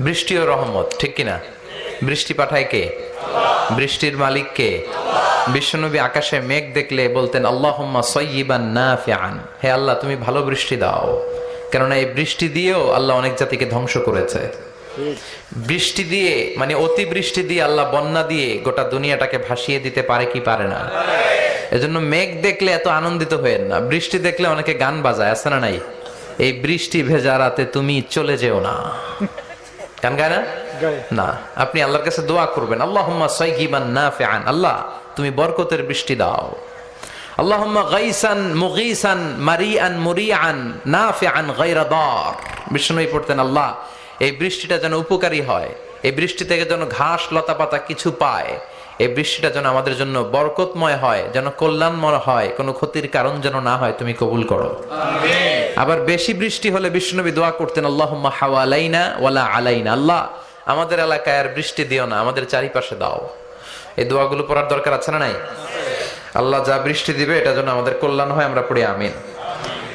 বৃষ্টি ও রহমত, ঠিক কিনা? বৃষ্টি পাঠায় কে? বৃষ্টির মালিক কে? বিশ্বনবী আকাশে মেঘ দেখলে বলতেন আল্লাহুম্মা সাইয়্যিবান নাফিআন, হে আল্লাহ তুমি ভালো বৃষ্টি দাও। কেননা এই বৃষ্টি দিয়েও আল্লাহ অনেক জাতিকে ধ্বংস করেছে। বৃষ্টি দিয়ে মানে অতি বৃষ্টি দিয়ে আল্লাহ বন্যা দিয়ে গোটা দুনিয়াটাকে ভাসিয়ে দিতে পারে কি পারে না? এজন্য মেঘ দেখলে এত আনন্দিত হয়েন না, বৃষ্টি দেখলে অনেকে গান বাজায়, আছে না নাই? এই বৃষ্টি ভেজা রাতে তুমি চলে যেও না, গান গায় না? না, আপনি আল্লাহর কাছে দোয়া করবেন আল্লাহুম্মা সাইয়্যিবান নাফিআন, আল্লাহ তুমি বরকতের বৃষ্টি দাও। আল্লাহুম্মা গাইসান মুগীসান মারিআন মুরিআন নাফিআন গায়রা দার। বিষ্ণুই পড়তেন আল্লাহ এই বৃষ্টিটা যেন উপকারী হয়, এই বৃষ্টি থেকে যেন ঘাস লতা পাতা কিছু পায়, এই বৃষ্টিটা যেন আমাদের জন্য বরকতময় হয়, যেন কল্যাণময় হয়, কোনো ক্ষতির কারণ যেন না হয়, তুমি কবুল করো। আমিন। আবার বেশি বৃষ্টি হলে বিষ্ণুনবী দোয়া করতেন আল্লাহুম্মা হাওয়ালাইনা ওয়ালা আলাইনা, আল্লাহ আমাদের এলাকায় আর বৃষ্টি দিও না, আমাদের চারিপাশে দাও। এই দোয়াগুলো পড়ার দরকার আছে না নাই? আল্লাহ যা বৃষ্টি দিবে এটা যেন আমাদের কল্যাণ হয়, আমরা পড়ি আমিন।